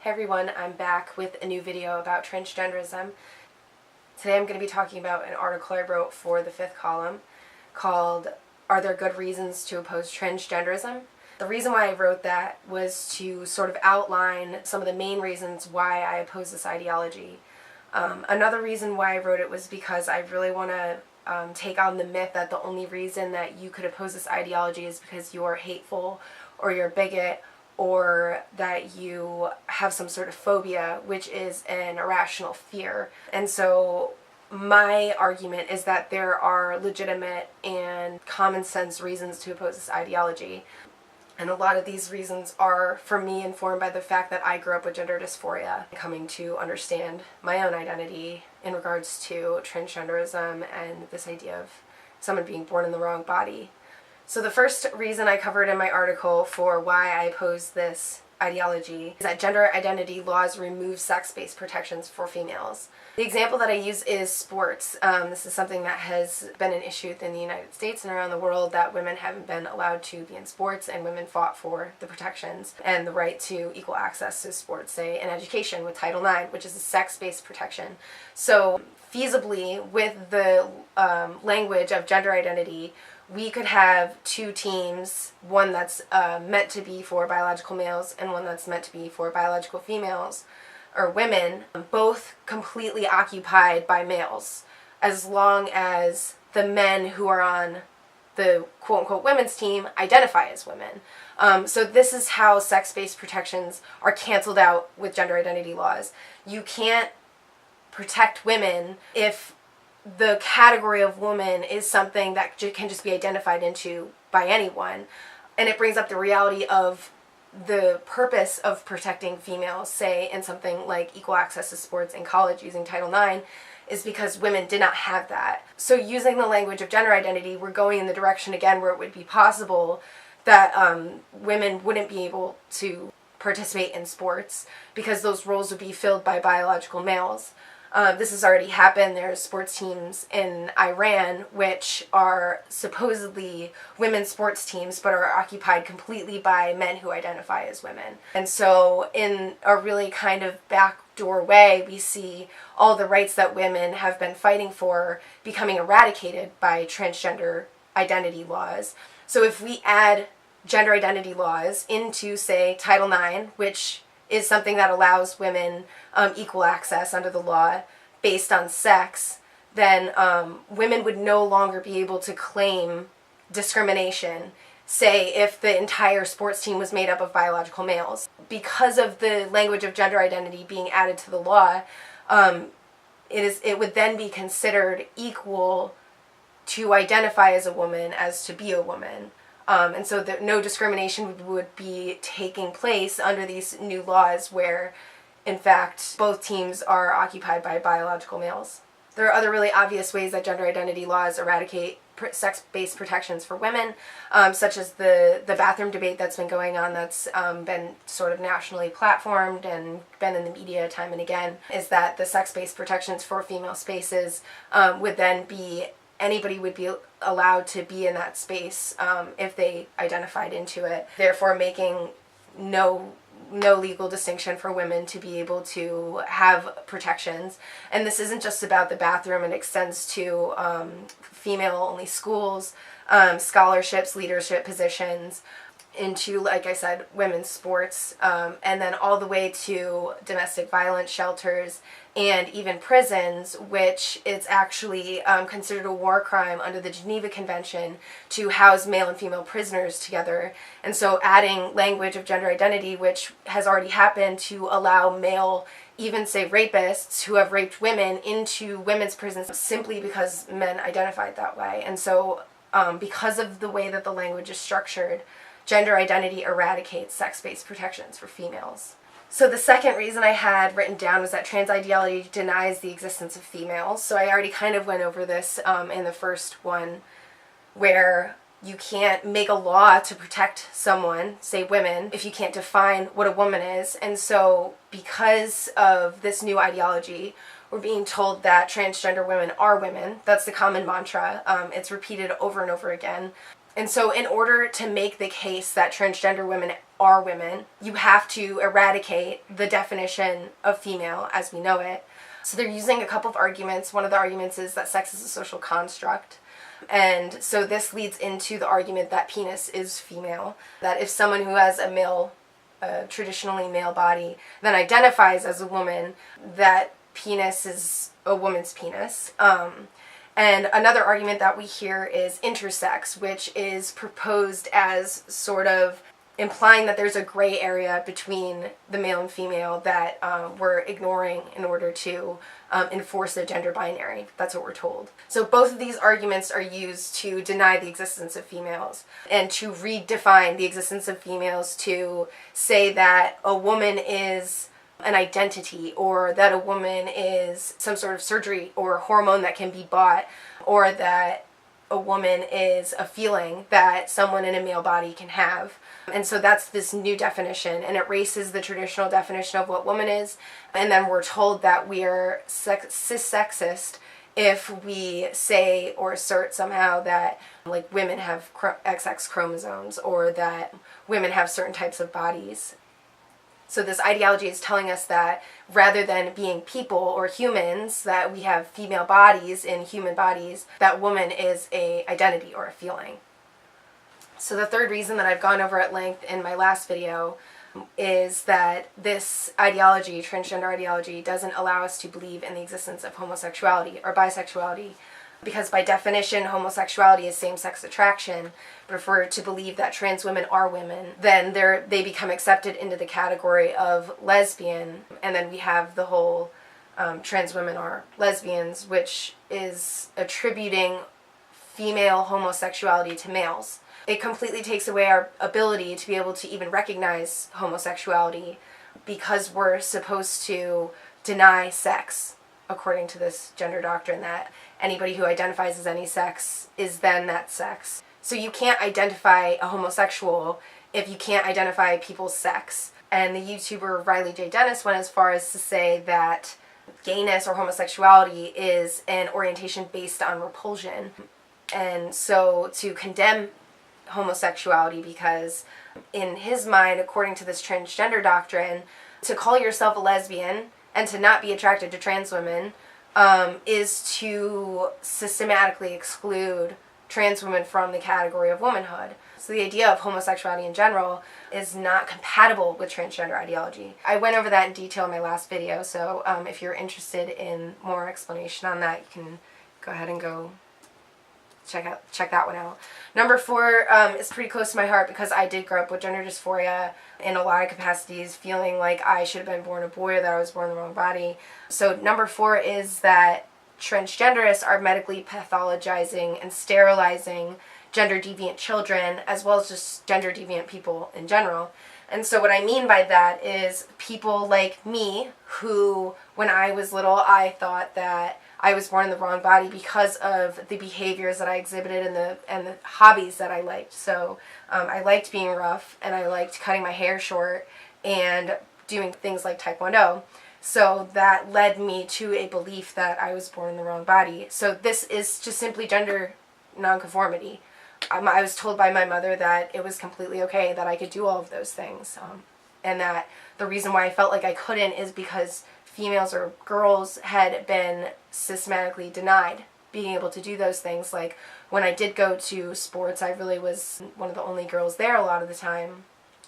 Hey everyone, I'm back with a new video about transgenderism. Today I'm going to be talking about an article I wrote for the 5th column called Are There Good Reasons to Oppose Transgenderism? The reason why I wrote that was to sort of outline some of the main reasons why I oppose this ideology. Another reason why I wrote it was because I really want to take on the myth that the only reason that you could oppose this ideology is because you're hateful or you're a bigot or that you have some sort of phobia, which is an irrational fear. And so my argument is that there are legitimate and common sense reasons to oppose this ideology. And a lot of these reasons are, for me, informed by the fact that I grew up with gender dysphoria, coming to understand my own identity in regards to transgenderism and this idea of someone being born in the wrong body. So the first reason I covered in my article for why I oppose this ideology is that gender identity laws remove sex-based protections for females. The example that I use is sports. This is something that has been an issue within the United States and around the world, that women haven't been allowed to be in sports, and women fought for the protections and the right to equal access to sports, say in education with Title IX, which is a sex-based protection. So feasibly, with the language of gender identity, we could have two teams, one that's meant to be for biological males and one that's meant to be for biological females or women, both completely occupied by males, as long as the men who are on the quote-unquote women's team identify as women. So this is how sex-based protections are canceled out with gender identity laws. You can't protect women if the category of woman is something that can just be identified into by anyone. And it brings up the reality of the purpose of protecting females, say in something like equal access to sports in college using Title IX, is because women did not have that. So using the language of gender identity, we're going in the direction again where it would be possible that women wouldn't be able to participate in sports because those roles would be filled by biological males. This has already happened. There's sports teams in Iran which are supposedly women's sports teams but are occupied completely by men who identify as women. And so in a really kind of backdoor way, we see all the rights that women have been fighting for becoming eradicated by transgender identity laws. So if we add gender identity laws into, say, Title IX, which is something that allows women equal access under the law based on sex, then women would no longer be able to claim discrimination, say if the entire sports team was made up of biological males. Because of the language of gender identity being added to the law, it would then be considered equal to identify as a woman as to be a woman. And so that no discrimination would be taking place under these new laws where, in fact, both teams are occupied by biological males. There are other really obvious ways that gender identity laws eradicate sex-based protections for women, such as the bathroom debate that's been going on, that's been sort of nationally platformed and been in the media time and again, is that the sex-based protections for female spaces would then be anybody would be allowed to be in that space if they identified into it, therefore making no legal distinction for women to be able to have protections. And this isn't just about the bathroom, it extends to female-only schools, scholarships, leadership positions, into, like I said, women's sports, and then all the way to domestic violence shelters and even prisons, which it's actually considered a war crime under the Geneva Convention to house male and female prisoners together. And so adding language of gender identity, which has already happened, to allow male, even say rapists who have raped women, into women's prisons simply because men identified that way. And so because of the way that the language is structured, gender identity eradicates sex-based protections for females. So the second reason I had written down was that trans ideology denies the existence of females. So I already kind of went over this in the first one, where you can't make a law to protect someone, say women, if you can't define what a woman is. And so because of this new ideology, we're being told that transgender women are women. That's the common mantra. It's repeated over and over again. And so in order to make the case that transgender women are women. You have to eradicate the definition of female as we know it. So they're using a couple of arguments. One of the arguments is that sex is a social construct. And so this leads into the argument that penis is female. That if someone who has a traditionally male body, then identifies as a woman, that penis is a woman's penis. And another argument that we hear is intersex, which is proposed as sort of implying that there's a gray area between the male and female that we're ignoring in order to enforce a gender binary. That's what we're told. So both of these arguments are used to deny the existence of females and to redefine the existence of females to say that a woman is an identity, or that a woman is some sort of surgery or hormone that can be bought, or that a woman is a feeling that someone in a male body can have. And so that's this new definition, and it erases the traditional definition of what woman is, and then we're told that we are cis-sexist if we say or assert somehow that like women have XX chromosomes, or that women have certain types of bodies. So this ideology is telling us that rather than being people or humans, that we have female bodies in human bodies, that woman is a identity or a feeling. So the third reason that I've gone over at length in my last video is that this ideology, transgender ideology, doesn't allow us to believe in the existence of homosexuality or bisexuality, because by definition homosexuality is same-sex attraction. But if we're to believe that trans women are women, then they become accepted into the category of lesbian, and then we have the whole trans women are lesbians, which is attributing female homosexuality to males. It completely takes away our ability to be able to even recognize homosexuality, because we're supposed to deny sex according to this gender doctrine, that anybody who identifies as any sex is then that sex. So you can't identify a homosexual if you can't identify people's sex. And the YouTuber Riley J. Dennis went as far as to say that gayness or homosexuality is an orientation based on repulsion. And so to condemn homosexuality, because in his mind, according to this transgender doctrine, to call yourself a lesbian and to not be attracted to trans women is to systematically exclude trans women from the category of womanhood. So the idea of homosexuality in general is not compatible with transgender ideology. I went over that in detail in my last video, so if you're interested in more explanation on that, you can go ahead and go check that one out. Number 4 is pretty close to my heart, because I did grow up with gender dysphoria in a lot of capacities, feeling like I should have been born a boy or that I was born in the wrong body. So number 4 is that transgenderists are medically pathologizing and sterilizing gender deviant children, as well as just gender deviant people in general. And so what I mean by that is people like me who, when I was little, I thought that I was born in the wrong body because of the behaviors that I exhibited and the hobbies that I liked. So I liked being rough, and I liked cutting my hair short and doing things like Taekwondo. So that led me to a belief that I was born in the wrong body. So this is just simply gender nonconformity. I was told by my mother that it was completely okay, that I could do all of those things. And that the reason why I felt like I couldn't is because females or girls had been systematically denied being able to do those things. Like when I did go to sports, I really was one of the only girls there a lot of the time.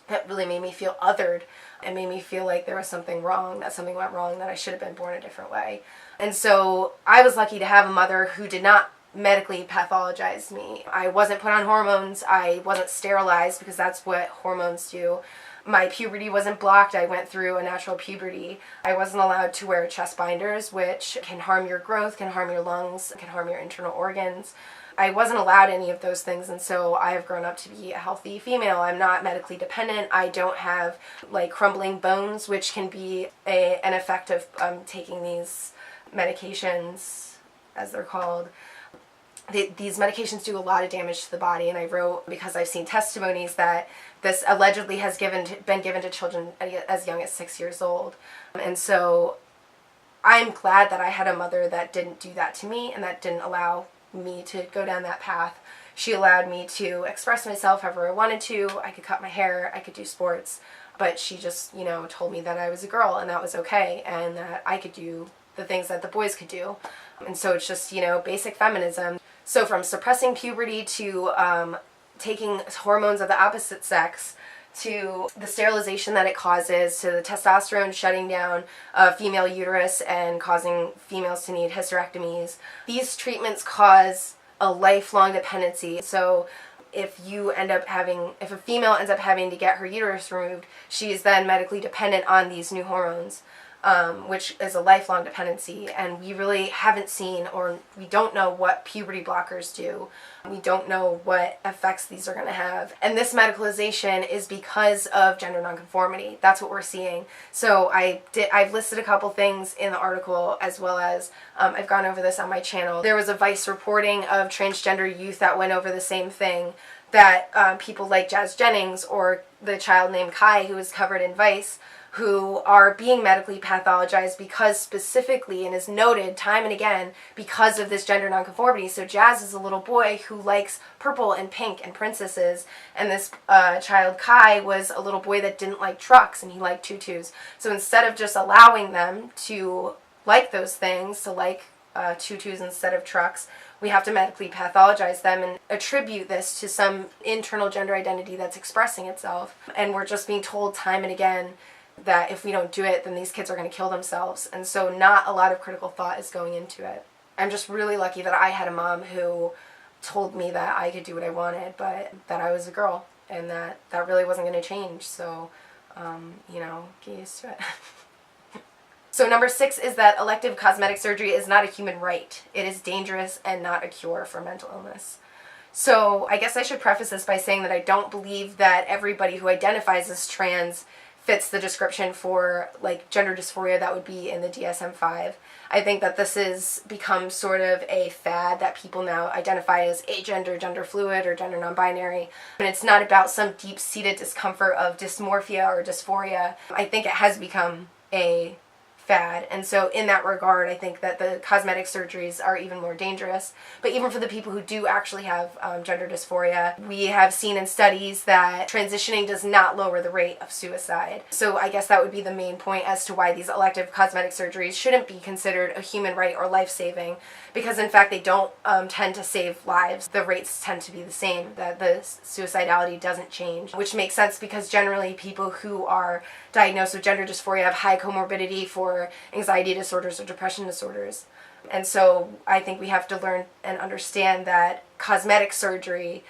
That really made me feel othered and made me feel like there was something wrong, that something went wrong, that I should have been born a different way. And so I was lucky to have a mother who did not medically pathologize me. I wasn't put on hormones. I wasn't sterilized, because that's what hormones do. My puberty wasn't blocked. I went through a natural puberty. I wasn't allowed to wear chest binders, which can harm your growth, can harm your lungs, can harm your internal organs. I wasn't allowed any of those things, and so I have grown up to be a healthy female. I'm not medically dependent. I don't have like crumbling bones, which can be an effect of taking these medications, as they're called. These medications do a lot of damage to the body, and I wrote because I've seen testimonies that this allegedly has been given to children as young as 6 years old. And so I'm glad that I had a mother that didn't do that to me, and that didn't allow me to go down that path, She allowed me to express myself however I wanted to. I could cut my hair, I could do sports, but she just, told me that I was a girl and that was okay, and that I could do the things that the boys could do. And so it's just, basic feminism. So from suppressing puberty to taking hormones of the opposite sex, to the sterilization that it causes, to the testosterone shutting down a female uterus and causing females to need hysterectomies. These treatments cause a lifelong dependency. So if a female ends up having to get her uterus removed, she is then medically dependent on these new hormones, which is a lifelong dependency. And we really haven't seen, or we don't know what puberty blockers do. We don't know what effects these are going to have. And this medicalization is because of gender nonconformity. That's what we're seeing. So I've listed a couple things in the article, as well as I've gone over this on my channel. There was a Vice reporting of transgender youth that went over the same thing, that people like Jazz Jennings, or the child named Kai who was covered in Vice, who are being medically pathologized because specifically, and is noted time and again, because of this gender nonconformity. So Jazz is a little boy who likes purple and pink and princesses, and this child Kai was a little boy that didn't like trucks, and he liked tutus. So instead of just allowing them to like those things, to like tutus instead of trucks, we have to medically pathologize them and attribute this to some internal gender identity that's expressing itself. And we're just being told time and again that if we don't do it, then these kids are going to kill themselves. And so not a lot of critical thought is going into it. I'm just really lucky that I had a mom who told me that I could do what I wanted, but that I was a girl, and that really wasn't going to change. So, get used to it. So number 6 is that elective cosmetic surgery is not a human right. It is dangerous and not a cure for mental illness. So I guess I should preface this by saying that I don't believe that everybody who identifies as trans fits the description for gender dysphoria that would be in the DSM-5. I think that this has become sort of a fad that people now identify as agender, gender fluid, or gender non-binary. And it's not about some deep-seated discomfort of dysmorphia or dysphoria. I think it has become a fad, and so in that regard I think that the cosmetic surgeries are even more dangerous. But even for the people who do actually have gender dysphoria, we have seen in studies that transitioning does not lower the rate of suicide. So I guess that would be the main point as to why these elective cosmetic surgeries shouldn't be considered a human right or life-saving, because in fact they don't tend to save lives. The rates tend to be the same, that the suicidality doesn't change, which makes sense because generally people who are diagnosed with gender dysphoria have high comorbidity for anxiety disorders or depression disorders. And so I think we have to learn and understand that cosmetic surgery,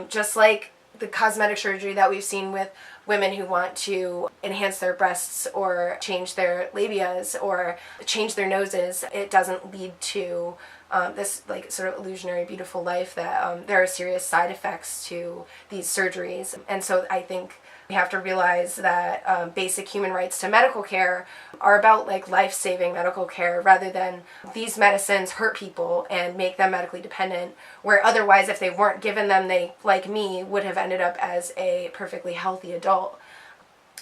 just like the cosmetic surgery that we've seen with women who want to enhance their breasts or change their labias or change their noses, it doesn't lead to this sort of illusionary beautiful life, that there are serious side effects to these surgeries. And so I think we have to realize that basic human rights to medical care are about life-saving medical care, rather than these medicines hurt people and make them medically dependent, where otherwise if they weren't given them, they, like me, would have ended up as a perfectly healthy adult.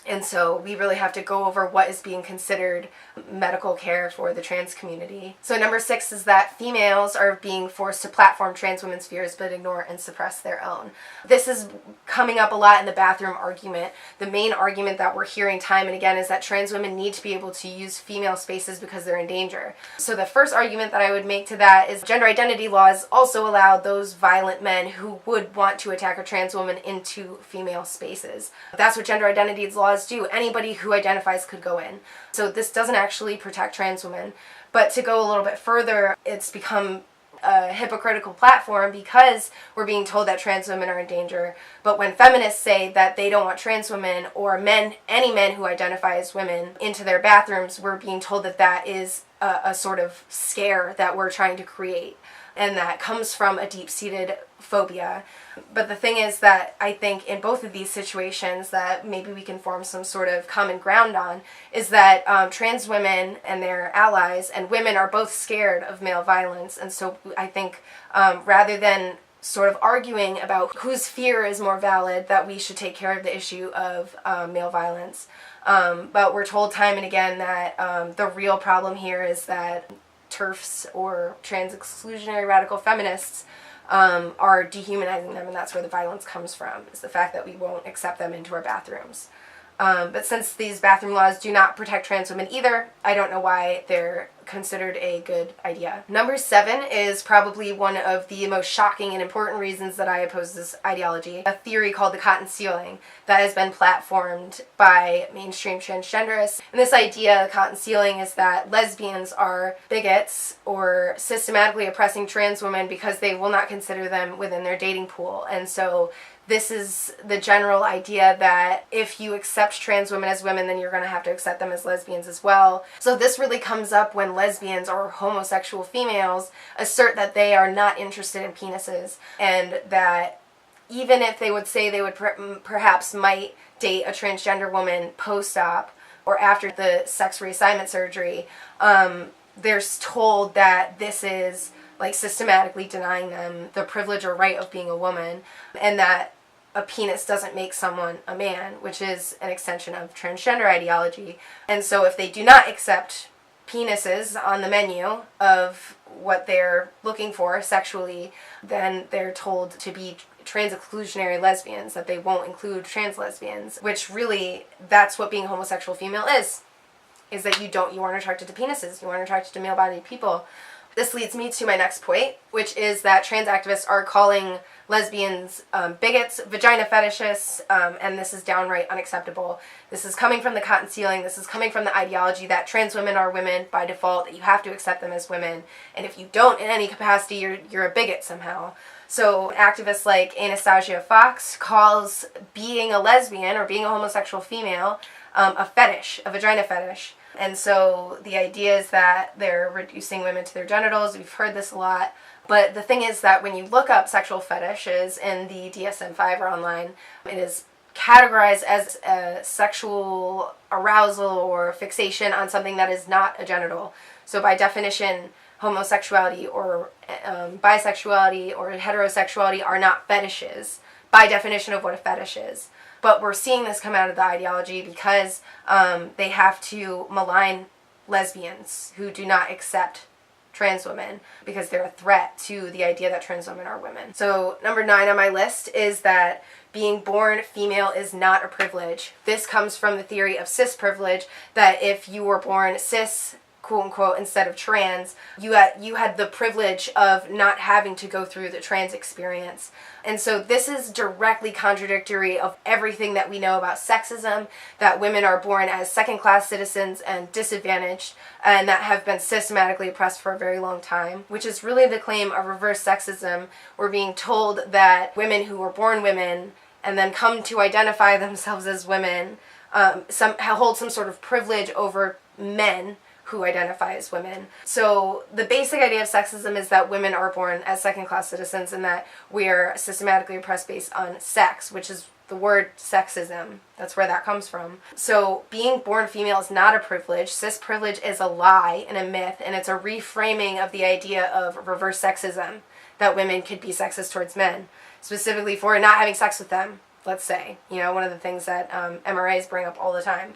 And so we really have to go over what is being considered medical care for the trans community. So number 6 is that females are being forced to platform trans women's fears but ignore and suppress their own. This is coming up a lot in the bathroom argument. The main argument that we're hearing time and again is that trans women need to be able to use female spaces because they're in danger. So the first argument that I would make to that is gender identity laws also allow those violent men who would want to attack a trans woman into female spaces. That's what gender identity laws do. Anybody who identifies could go in. So this doesn't actually protect trans women. But to go a little bit further, it's become a hypocritical platform because we're being told that trans women are in danger. But when feminists say that they don't want trans women or any men who identify as women into their bathrooms, we're being told that that is a sort of scare that we're trying to create. And that comes from a deep-seated phobia. But the thing is that I think in both of these situations that maybe we can form some sort of common ground on is that trans women and their allies and women are both scared of male violence. And so I think rather than sort of arguing about whose fear is more valid, that we should take care of the issue of male violence. But we're told time and again that the real problem here is that TERFs, or trans exclusionary radical feminists, are dehumanizing them, and that's where the violence comes from, is the fact that we won't accept them into our bathrooms. But since these bathroom laws do not protect trans women either, I don't know why they're considered a good idea. Number 7 is probably one of the most shocking and important reasons that I oppose this ideology, a theory called the cotton ceiling that has been platformed by mainstream transgenderists. And this idea, the cotton ceiling, is that lesbians are bigots or systematically oppressing trans women because they will not consider them within their dating pool. And so this is the general idea that if you accept trans women as women, then you're going to have to accept them as lesbians as well. So this really comes up when lesbians or homosexual females assert that they are not interested in penises, and that even if they would say they would perhaps might date a transgender woman post-op or after the sex reassignment surgery, they're told that this is like systematically denying them the privilege or right of being a woman, and that a penis doesn't make someone a man, which is an extension of transgender ideology. And so if they do not accept penises on the menu of what they're looking for sexually, then they're told to be trans exclusionary lesbians, that they won't include trans lesbians, which really, that's what being a homosexual female is that you aren't attracted to penises, you aren't attracted to male-bodied people. This leads me to my next point, which is that trans activists are calling lesbians bigots, vagina fetishists, and this is downright unacceptable. This is coming from the cotton ceiling. This is coming from the ideology that trans women are women by default, that you have to accept them as women, and if you don't in any capacity, you're a bigot somehow. So activists like Anastasia Fox calls being a lesbian or being a homosexual female a fetish, a vagina fetish. And so the idea is that they're reducing women to their genitals. We've heard this a lot. But the thing is that when you look up sexual fetishes in the DSM-5 or online, it is categorized as a sexual arousal or fixation on something that is not a genital. So by definition, homosexuality or bisexuality or heterosexuality are not fetishes, by definition of what a fetish is. But we're seeing this come out of the ideology because they have to malign lesbians who do not accept trans women because they're a threat to the idea that trans women are women. So number 9 on my list is that being born female is not a privilege. This comes from the theory of cis privilege, that if you were born cis, quote unquote, instead of trans, you had the privilege of not having to go through the trans experience. And so this is directly contradictory of everything that we know about sexism, that women are born as second-class citizens and disadvantaged, and that have been systematically oppressed for a very long time, which is really the claim of reverse sexism. We're being told that women who were born women and then come to identify themselves as women hold some sort of privilege over men who identify as women. So the basic idea of sexism is that women are born as second-class citizens and that we are systematically oppressed based on sex, which is the word sexism. That's where that comes from. So being born female is not a privilege. Cis privilege is a lie and a myth, and it's a reframing of the idea of reverse sexism, that women could be sexist towards men, specifically for not having sex with them, let's say. You know, one of the things that MRAs bring up all the time.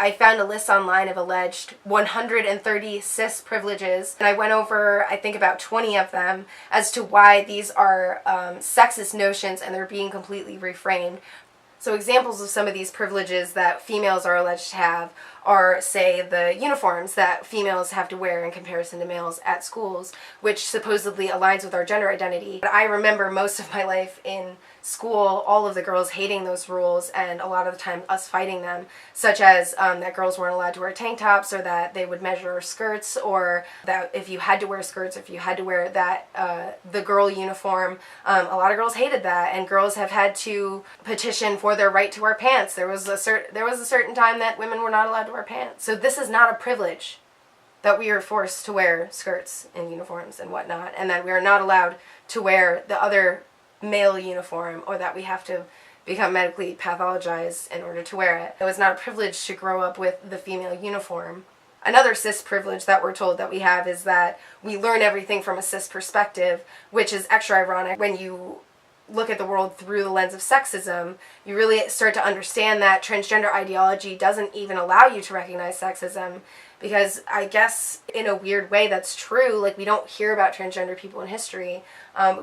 I found a list online of alleged 130 cis privileges, and I went over, I think, about 20 of them as to why these are sexist notions and they're being completely reframed. So examples of some of these privileges that females are alleged to have are, say, the uniforms that females have to wear in comparison to males at schools, which supposedly aligns with our gender identity. But I remember most of my life in school, all of the girls hating those rules, and a lot of the time us fighting them, such as that girls weren't allowed to wear tank tops, or that they would measure skirts, or that if you had to wear skirts, if you had to wear that the girl uniform, a lot of girls hated that, and girls have had to petition for their right to wear pants. There was a certain time that women were not allowed to wear pants. So this is not a privilege, that we are forced to wear skirts and uniforms and whatnot, and that we are not allowed to wear the other male uniform, or that we have to become medically pathologized in order to wear it. It was not a privilege to grow up with the female uniform. Another cis privilege that we're told that we have is that we learn everything from a cis perspective, which is extra ironic when you look at the world through the lens of sexism. You really start to understand that transgender ideology doesn't even allow you to recognize sexism, because I guess in a weird way that's true. Like, we don't hear about transgender people in history.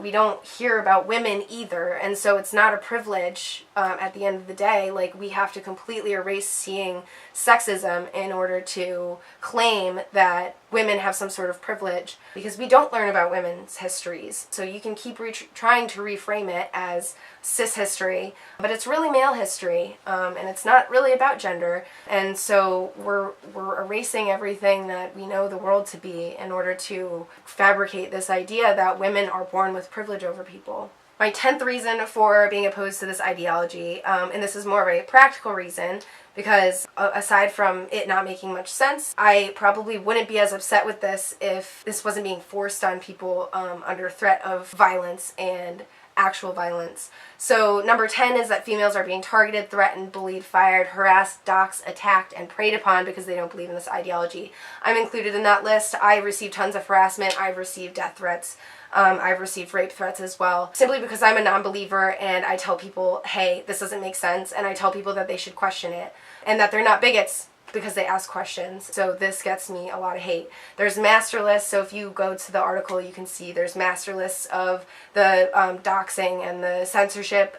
We don't hear about women either, and so it's not a privilege at the end of the day. Like, we have to completely erase seeing sexism in order to claim that women have some sort of privilege, because we don't learn about women's histories. So you can keep trying to reframe it as cis history, but it's really male history, and it's not really about gender. And so we're erasing everything that we know the world to be in order to fabricate this idea that women are born with privilege over people. My 10th reason for being opposed to this ideology, and this is more of a practical reason, because aside from it not making much sense, I probably wouldn't be as upset with this if this wasn't being forced on people under threat of violence and actual violence. So number 10 is that females are being targeted, threatened, bullied, fired, harassed, doxxed, attacked, and preyed upon because they don't believe in this ideology. I'm included in that list. I received tons of harassment. I've received death threats. I've received rape threats as well, simply because I'm a non-believer and I tell people, hey, this doesn't make sense, and I tell people that they should question it, and that they're not bigots because they ask questions. So this gets me a lot of hate. There's master lists, so if you go to the article you can see there's master lists of the doxing and the censorship,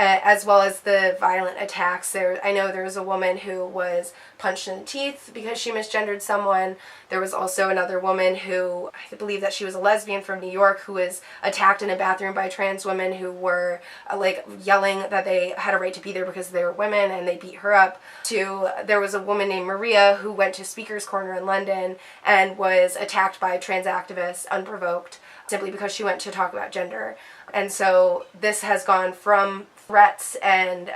as well as the violent attacks. I know there was a woman who was punched in the teeth because she misgendered someone. There was also another woman who, I believe that she was a lesbian from New York, who was attacked in a bathroom by trans women who were like yelling that they had a right to be there because they were women, and they beat her up. There was a woman named Maria who went to Speaker's Corner in London and was attacked by trans activists unprovoked simply because she went to talk about gender. And so this has gone from threats and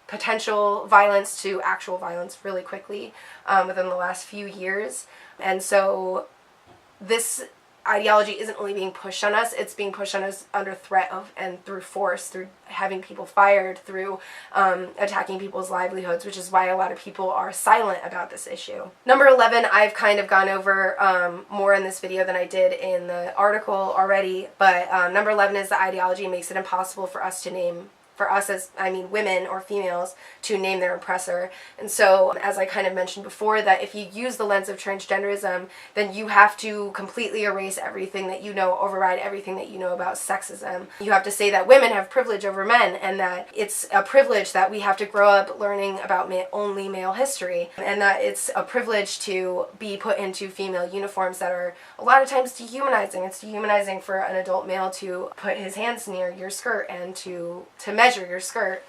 potential violence to actual violence really quickly within the last few years. And so this ideology isn't really being pushed on us, it's being pushed on us under threat of and through force, through having people fired, through attacking people's livelihoods, which is why a lot of people are silent about this issue. Number 11, I've kind of gone over more in this video than I did in the article already, but number 11 is the ideology makes it impossible for us to name, for us as, I mean women or females, to name their oppressor. And so, as I kind of mentioned before, that if you use the lens of transgenderism, then you have to completely erase everything that you know, override everything that you know about sexism. You have to say that women have privilege over men, and that it's a privilege that we have to grow up learning about only male history, and that it's a privilege to be put into female uniforms that are a lot of times dehumanizing. It's dehumanizing for an adult male to put his hands near your skirt and to measure your skirt.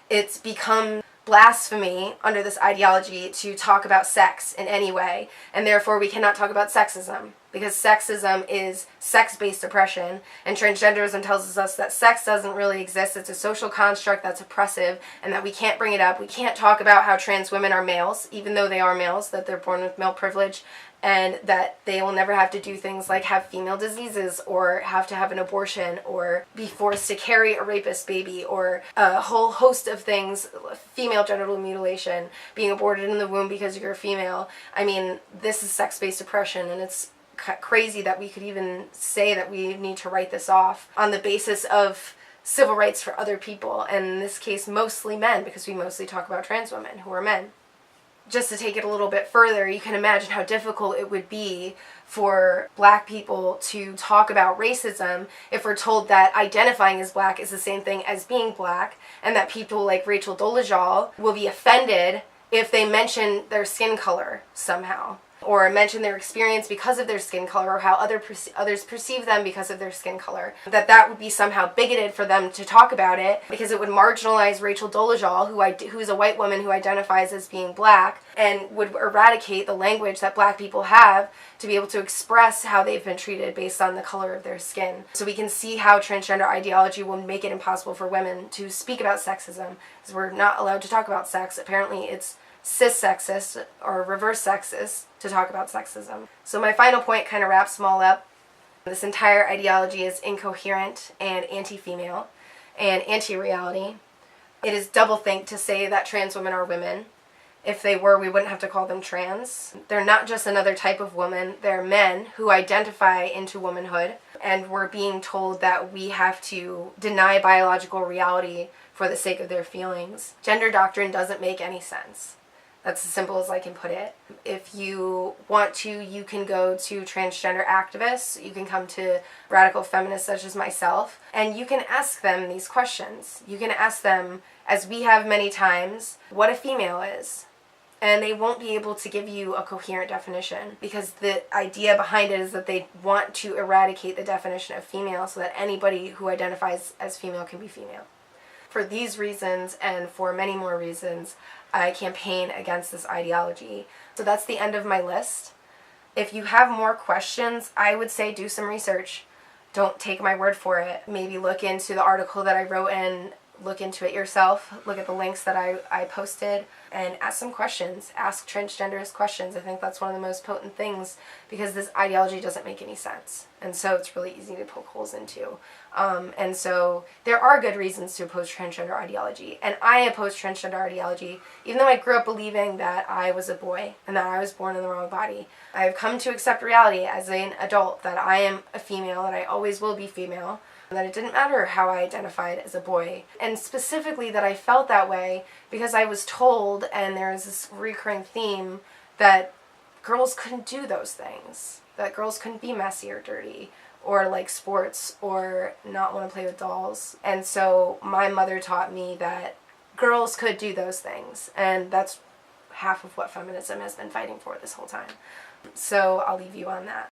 It's become blasphemy under this ideology to talk about sex in any way, and therefore we cannot talk about sexism, because sexism is sex-based oppression, and transgenderism tells us that sex doesn't really exist. It's a social construct that's oppressive, and that we can't bring it up. We can't talk about how trans women are males, even though they are males, that they're born with male privilege, and that they will never have to do things like have female diseases, or have to have an abortion, or be forced to carry a rapist baby, or a whole host of things, female genital mutilation, being aborted in the womb because you're a female. I mean, this is sex-based oppression, and it's crazy that we could even say that we need to write this off on the basis of civil rights for other people, and in this case mostly men, because we mostly talk about trans women who are men. Just to take it a little bit further, you can imagine how difficult it would be for black people to talk about racism if we're told that identifying as black is the same thing as being black, and that people like Rachel Dolezal will be offended if they mention their skin color somehow, or mention their experience because of their skin color, or how others perceive them because of their skin color. That would be somehow bigoted for them to talk about it, because it would marginalize Rachel Dolezal, who is a white woman who identifies as being black, and would eradicate the language that black people have to be able to express how they've been treated based on the color of their skin. So we can see how transgender ideology will make it impossible for women to speak about sexism, because we're not allowed to talk about sex. Apparently it's cis-sexist or reverse sexist to talk about sexism. So my final point kind of wraps them all up. This entire ideology is incoherent and anti-female and anti-reality. It is doublethink to say that trans women are women. If they were, we wouldn't have to call them trans. They're not just another type of woman. They're men who identify into womanhood, and we're being told that we have to deny biological reality for the sake of their feelings. Gender doctrine doesn't make any sense. That's as simple as I can put it. If you want to, you can go to transgender activists, you can come to radical feminists such as myself, and you can ask them these questions. You can ask them, as we have many times, what a female is. And they won't be able to give you a coherent definition, because the idea behind it is that they want to eradicate the definition of female so that anybody who identifies as female can be female. For these reasons, and for many more reasons, I campaign against this ideology. So that's the end of my list. If you have more questions, I would say do some research. Don't take my word for it. Maybe look into the article that I wrote and look into it yourself. Look at the links that I posted and ask some questions. Ask transgenderist questions. I think that's one of the most potent things, because this ideology doesn't make any sense. And so it's really easy to poke holes into. And so there are good reasons to oppose transgender ideology. And I oppose transgender ideology, even though I grew up believing that I was a boy and that I was born in the wrong body. I have come to accept reality as an adult that I am a female, that I always will be female, that it didn't matter how I identified as a boy, and specifically that I felt that way because I was told, and there is this recurring theme, that girls couldn't do those things, that girls couldn't be messy or dirty, or like sports, or not want to play with dolls. And so my mother taught me that girls could do those things, and that's half of what feminism has been fighting for this whole time. So I'll leave you on that.